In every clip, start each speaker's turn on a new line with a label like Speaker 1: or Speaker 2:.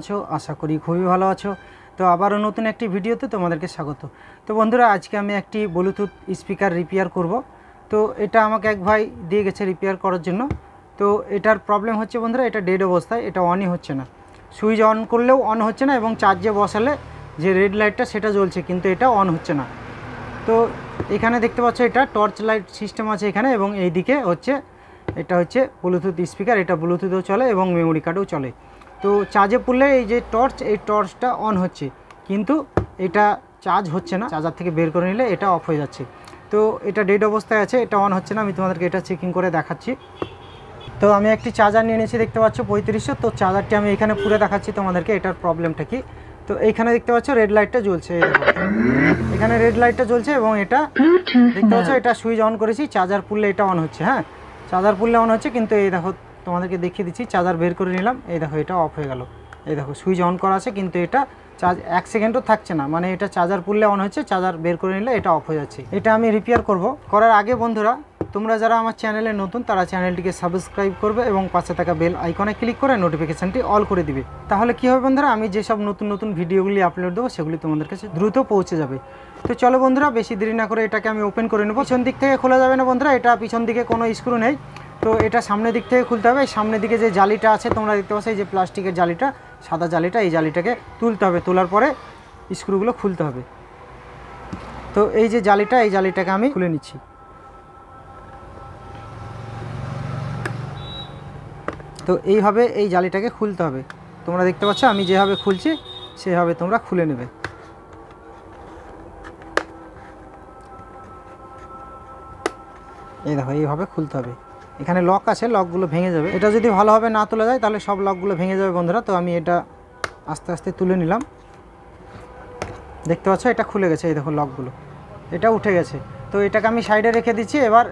Speaker 1: আছো? আশা করি খুবই ভালো আছো। তো আবারও নতুন একটি ভিডিওতে তোমাদেরকে স্বাগত। তো বন্ধুরা, আজকে আমি একটি ব্লুটুথ স্পিকার রিপেয়ার করব। তো এটা আমাকে এক ভাই দিয়ে গেছে রিপেয়ার করার জন্য। তো এটার প্রবলেম হচ্ছে বন্ধুরা, এটা ডেড অবস্থায়, এটা অনই হচ্ছে না। সুইচ অন করলেও অন হচ্ছে না এবং চার্জে বসালে যে রেড লাইটটা সেটা জ্বলছে, কিন্তু এটা অন হচ্ছে না। তো এখানে দেখতে পাচ্ছ এটা টর্চ লাইট সিস্টেম আছে এখানে, এবং এইদিকে হচ্ছে এটা হচ্ছে ব্লুটুথ স্পিকার। এটা ব্লুটুথেও চলে এবং মেমোরি কার্ডেও চলে। তো চার্জে পড়লে এই যে টর্চ, এই টর্চটা অন হচ্ছে, কিন্তু এটা চার্জ হচ্ছে না। চার্জার থেকে বের করে নিলে এটা অফ হয়ে যাচ্ছে। তো এটা ডেড অবস্থায় আছে, এটা অন হচ্ছে না। আমি তোমাদেরকে এটা চেকিং করে দেখাচ্ছি। তো আমি একটি চার্জার নিয়ে নিয়েছি, দেখতে পাচ্ছ 3500। তো চার্জারটি আমি এখানে পুরে দেখাচ্ছি তোমাদেরকে এটার প্রবলেমটা কি। তো এইখানে দেখতে পাচ্ছ রেড লাইটটা জ্বলছে, এখানে রেড লাইটটা জ্বলছে এবং এটা দেখতে পাচ্ছ এটা সুইচ অন করেছি, চার্জার পুরলে এটা অন হচ্ছে। হ্যাঁ, চার্জার পুরলে অন হচ্ছে, কিন্তু এই দেখো তোমাদেরকে দেখিয়ে দিচ্ছি, চার্জার বের করে নিলাম, এই দেখো এটা অফ হয়ে গেল। এই দেখো সুইচ অন করা আছে, কিন্তু এটা চার্জ 1 সেকেন্ডও থাকছে না। মানে এটা চার্জার পুরলে অন হচ্ছে, চার্জার বের করে নিলে এটা অফ হয়ে যাচ্ছে। এটা আমি রিপেয়ার করব। করার আগে বন্ধুরা, তোমরা যারা আমার চ্যানেলে নতুন তারা চ্যানেলটিকে সাবস্ক্রাইব করবে এবং পাশে থাকা বেল আইকনে ক্লিক করে নোটিফিকেশানটি অল করে দিবে। তাহলে কী হবে বন্ধুরা, আমি যেসব নতুন নতুন ভিডিওগুলি আপলোড দেবো সেগুলি তোমাদের কাছে দ্রুত পৌঁছে যাবে। তো চলো বন্ধুরা, বেশি দেরি না করে এটাকে আমি ওপেন করে নেব। পিছন দিক থেকে খোলা যাবে না বন্ধুরা, এটা পিছন দিকে কোনো স্ক্রু নেই। তো এটা সামনের দিক থেকে খুলতে হবে। সামনের দিকে যে জালিটা আছে তোমরা দেখতে পাচ্ছ, এই যে প্লাস্টিকের জালিটা, সাদা জালিটা, এই জালিটাকে তুলতে হবে। তোলার পরে স্ক্রুগুলো খুলতে হবে। তো এই যে জালিটা, এই জালিটাকে আমি খুলে নিচ্ছি। তো এইভাবে এই জালিটাকে খুলতে হবে। তোমরা দেখতে পাচ্ছ আমি যেভাবে খুলছি সেভাবে তোমরা খুলে নেবে। এই দেখো এইভাবে খুলতে হবে। এখানে লক আছে, লকগুলো ভেঙে যাবে। এটা যদি ভালোভাবে না তোলা যায় তাহলে সব লকগুলো ভেঙে যাবে বন্ধুরা। তো আমি এটা আস্তে আস্তে তুলে নিলাম। দেখতে পাচ্ছ এটা খুলে গেছে, এই দেখো লকগুলো, এটা উঠে গেছে। তো এটাকে আমি সাইডে রেখে দিচ্ছি। এবার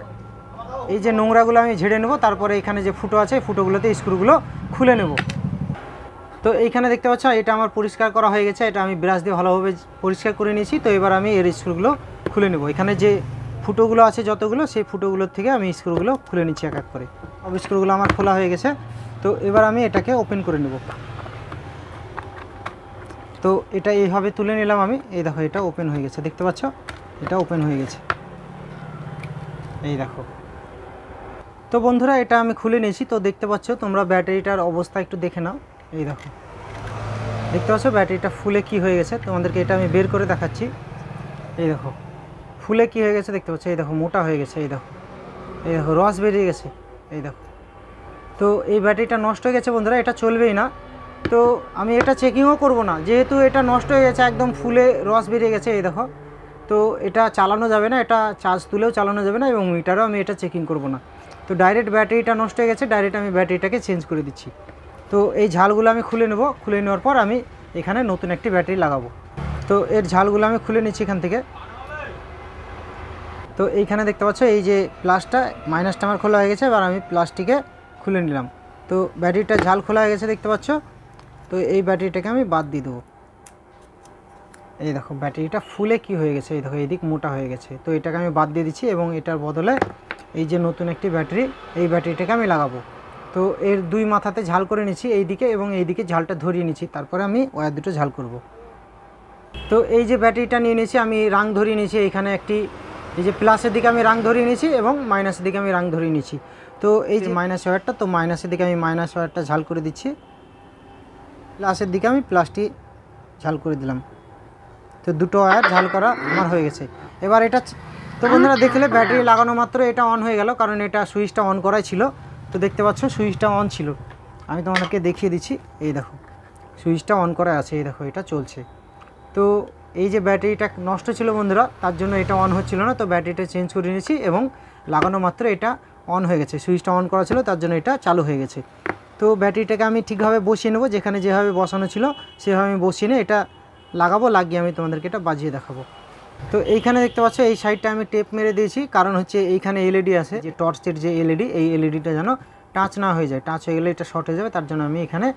Speaker 1: এই যে নোংরাগুলো আমি ঝেড়ে নেব, তারপরে এখানে যে ফুটো আছে ফুটোগুলোতে স্ক্রুগুলো খুলে নেব। তো এইখানে দেখতে পাচ্ছ এটা আমার পরিষ্কার করা হয়ে গেছে, এটা আমি ব্রাশ দিয়ে ভালোভাবে পরিষ্কার করে নিয়েছি। তো এবার আমি এর স্ক্রুগুলো খুলে নেব। এখানে যে ফুটোগুলো আছে যতগুলো, সেই ফুটোগুলোর থেকে আমি স্ক্রুগুলো খুলে নিচ্ছি এক এক করে। সব স্ক্রুগুলো আমার খোলা হয়ে গেছে। তো এবার আমি এটাকে ওপেন করে নেব। তো এটা এইভাবে তুলে নিলাম আমি। এই দেখো এটা ওপেন হয়ে গেছে, দেখতে পাচ্ছ এটা ওপেন হয়ে গেছে, এই দেখো। তো বন্ধুরা এটা আমি খুলে নিয়েছি। তো দেখতে পাচ্ছ তোমরা ব্যাটারিটার অবস্থা একটু দেখে নাও। এই দেখো দেখতে পাচ্ছ ব্যাটারিটা ফুলে কি হয়ে গেছে। তোমাদেরকে এটা আমি বের করে দেখাচ্ছি। এই দেখো ফুলে কি হয়ে গেছে, দেখতে পাচ্ছ এই দেখো মোটা হয়ে গেছে। এই দেখো, এই দেখো রস বেরিয়ে গেছে, এই দেখো। তো এই ব্যাটারিটা নষ্ট হয়ে গেছে বন্ধুরা, এটা চলবেই না। তো আমি এটা চেকিংও করব না, যেহেতু এটা নষ্ট হয়ে গেছে, একদম ফুলে রস বেরিয়ে গেছে। এই দেখো, তো এটা চালানো যাবে না, এটা চার্জ তুলেও চালানো যাবে না এবং মিটারও আমি এটা চেকিং করব না। তো ডাইরেক্ট ব্যাটারিটা নষ্ট হয়ে গেছে, ডাইরেক্ট আমি ব্যাটারিটাকে চেঞ্জ করে দিচ্ছি। তো এই ঝালগুলো আমি খুলে নেব। খুলে নেওয়ার পর আমি এখানে নতুন একটি ব্যাটারি লাগাবো। তো এর ঝালগুলো আমি খুলে নিচ্ছি এখান থেকে। তো এইখানে দেখতে পাচ্ছ এই যে প্লাসটা, মাইনাসটা আমার খোলা হয়ে গেছে। এবার আমি প্লাসটিকে খুলে নিলাম। তো ব্যাটারিটা ঝাল খোলা হয়ে গেছে, দেখতে পাচ্ছ। তো এই ব্যাটারিটাকে আমি বাদ দিয়ে দেবো। এই দেখো ব্যাটারিটা ফুলে কি হয়ে গেছে, এই দেখো এইদিক মোটা হয়ে গেছে। তো এটাকে আমি বাদ দিয়ে দিচ্ছি এবং এটার বদলে এই যে নতুন একটি ব্যাটারি, এই ব্যাটারিটাকে আমি লাগাবো। তো এর দুই মাথাতে ঝাল করে নিচ্ছি, এই দিকে এবং এই দিকে ঝালটা ধরিয়ে নিচ্ছি। তারপরে আমি ওয়্যার দুটো ঝাল করব। তো এই যে ব্যাটারিটা নিয়ে নিয়েছি, আমি রাং ধরিয়ে নিয়েছি। এখানে একটি এই যে প্লাসের দিকে আমি রাং ধরিয়ে নিয়েছি এবং মাইনাসের দিকে আমি রাং ধরিয়ে নিয়েছি। তো এই যে মাইনাস ওয়্যারটা, তো মাইনাসের দিকে আমি মাইনাস ওয়্যারটা ঝাল করে দিচ্ছি, প্লাসের দিকে আমি প্লাসটি ঝাল করে দিলাম। তো দুটো ওয়্যার ঝাল করা আমার হয়ে গেছে। এবার এটা তো বন্ধুরা দেখলে ব্যাটারি লাগানো মাত্র এটা অন হয়ে গেল, কারণ এটা সুইচটা অন করাই ছিল। তো দেখতে পাচ্ছ সুইচটা অন ছিল, আমি তোমাদেরকে দেখিয়ে দিচ্ছি। এই দেখো সুইচটা অন করা আছে, এই দেখো এটা চলছে। তো এই যে ব্যাটারিটা নষ্ট ছিল বন্ধুরা, তার জন্য এটা অন হচ্ছিল না। তো ব্যাটারিটা চেঞ্জ করে নিয়েছি এবং লাগানো মাত্র এটা অন হয়ে গেছে। সুইচটা অন করা ছিল, তার জন্য এটা চালু হয়ে গেছে। তো ব্যাটারিটাকে আমি ঠিকভাবে বসিয়ে নেব, যেখানে যেভাবে বসানো ছিল সেভাবে আমি বসিয়ে নিয়ে এটা লাগাবো। লাগিয়ে আমি তোমাদেরকে এটা বাজিয়ে দেখাবো। তো এইখানে দেখতে পাচ্ছ এই সাইডটা আমি টেপ মেরে দিয়েছি, কারণ হচ্ছে এইখানে এলইডি আছে, যে টর্চের যে এলইডি, এই এলইডিটা যেন টাচ না হয়ে যায়। টাচ হয়ে গেলে এটা শর্ট হয়ে যাবে, তার জন্য আমি এখানে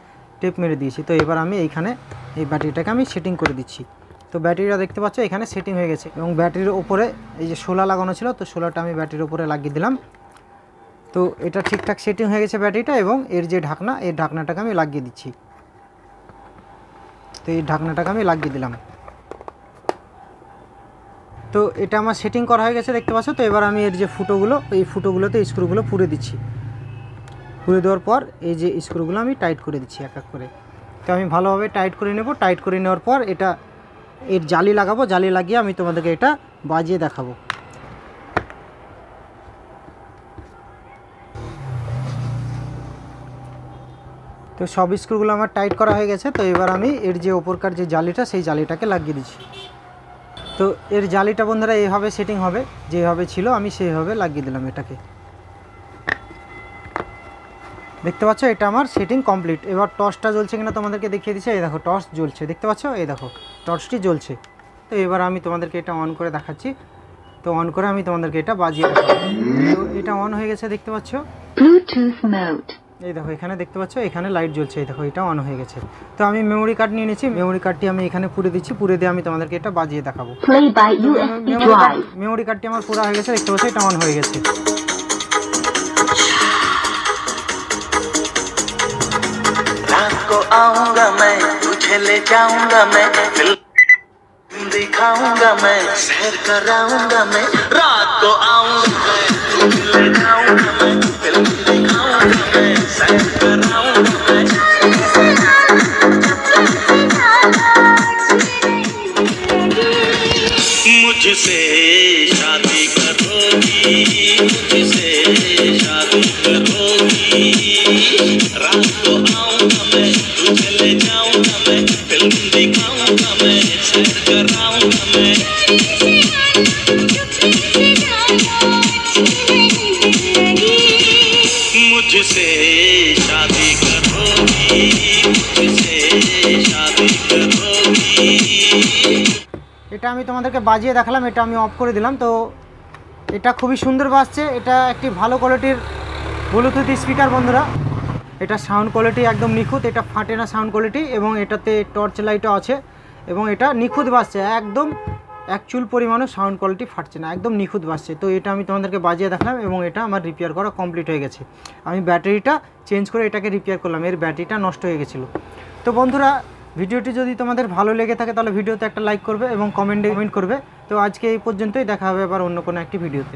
Speaker 1: টেপ মেরে দিয়েছি। তো এবার আমি এইখানে এই ব্যাটারিটাকে আমি সেটিং করে দিচ্ছি। তো ব্যাটারিটা দেখতে পাচ্ছ এখানে সেটিং হয়ে গেছে এবং ব্যাটারির ওপরে এই যে শোলা লাগানো ছিল, তো শোলাটা আমি ব্যাটারির ওপরে লাগিয়ে দিলাম। তো এটা ঠিকঠাক সেটিং হয়ে গেছে ব্যাটারিটা, এবং এর যে ঢাকনা, এই ঢাকনাটাকে আমি লাগিয়ে দিচ্ছি। তো এই ঢাকনাটাকে আমি লাগিয়ে দিলাম। তো এটা আমার সেটিং করা হয়ে গেছে দেখতে পাচ্ছ। তো এবার আমি এর যে ফুটোগুলো, এই ফুটোগুলোতে স্ক্রুগুলো পুরে দিচ্ছি। পুরে দেওয়ার পর এই যে স্ক্রুগুলো আমি টাইট করে দিচ্ছি এক এক করে। তো আমি ভালোভাবে টাইট করে নেব। টাইট করে নেওয়ার পর এটা এর জালি লাগাবো। জালি লাগিয়ে আমি তোমাদেরকে এটা বাজিয়ে দেখাবো। তো সব স্ক্রুগুলো আমার টাইট করা হয়ে গেছে। তো এবার আমি এর যে ওপরকার যে জালিটা, সেই জালিটাকে লাগিয়ে দিচ্ছি। তো এর জালিটা বন্ধুরা এইভাবে সেটিং হবে, যেভাবে ছিল আমি সেইভাবে লাগিয়ে দিলাম এটাকে। দেখতে পাচ্ছ এটা আমার সেটিং কমপ্লিট। এবার টর্চটা জ্বলছে কিনা তোমাদেরকে দেখিয়ে দিচ্ছি। এই দেখো টর্চ জ্বলছে, দেখতে পাচ্ছ, এই দেখো টর্চটি জ্বলছে। তো এবার আমি তোমাদেরকে এটা অন করে দেখাচ্ছি। তো অন করে আমি তোমাদেরকে এটা বাজিয়ে দেখাবো। তো এটা অন হয়ে গেছে দেখতে পাচ্ছ।
Speaker 2: Bluetooth mode.
Speaker 1: এই দেখো এখানে দেখতে পাচ্ছ, এখানে লাইট জ্বলছে। এই দেখো এটা অন হয়ে গেছে। তো আমি মেমোরি কার্ড নিয়ে নিয়েছি। মেমোরি কার্ডটি আমি এখানে পুরে দিচ্ছি। পুরে দিয়ে আমি তোমাদেরকে এটা বাজিয়ে দেখাবো।
Speaker 2: Play by USB drive.
Speaker 1: Memory কার্ডটি আমার পুরো হয়ে গেছে দেখতে পাচ্ছ, এটা অন হয়ে গেছে।
Speaker 3: रात को आऊंगा मैं, तुझे ले जाऊंगा मैं, फिल्म दिखाऊंगा मैं, सैर कराऊंगा मैं। रात को आऊंगा मैं, तुझे ले जाऊंगा मैं, फिल्म दिखाऊंगा मैं, सैर कराऊंगा मैं। मुझसे शादी करोगी, मुझसे शादी करोगी। रात को आऊंगा मैं, तुझे ले जाऊंगा मैं, फिल्म दिखाऊंगा मैं, सैर कराऊंगा मैं। मुझसे शादी करोगी, मुझसे शादी करोगी।
Speaker 1: এটা আমি তোমাদেরকে বাজিয়ে দেখালাম। এটা আমি অফ করে দিলাম। তো এটা খুবই সুন্দর বাজছে। এটা একটি ভালো কোয়ালিটির ব্লুটুথ স্পিকার বন্ধুরা। এটা সাউন্ড কোয়ালিটি একদম নিখুঁত, এটা ফাটে না সাউন্ড কোয়ালিটি, এবং এটাতে টর্চ লাইটও আছে, এবং এটা নিখুঁত বাজছে একদম। অ্যাকচুয়াল পরিমাণও সাউন্ড কোয়ালিটি ফাটছে না, একদম নিখুঁত বাজছে। তো এটা আমি তোমাদেরকে বাজিয়ে দেখালাম, এবং এটা আমার রিপেয়ার করা কমপ্লিট হয়ে গেছে। আমি ব্যাটারিটা চেঞ্জ করে এটাকে রিপেয়ার করলাম, এর ব্যাটারিটা নষ্ট হয়ে গেছিলো। তো বন্ধুরা ভিডিওটি যদি তোমাদের ভালো লেগে থাকে তাহলে ভিডিওতে একটা লাইক করবে এবং কমেন্ট করবে। তো আজকে এই পর্যন্তই, দেখা হবে আবার অন্য কোনো একটি ভিডিওতে।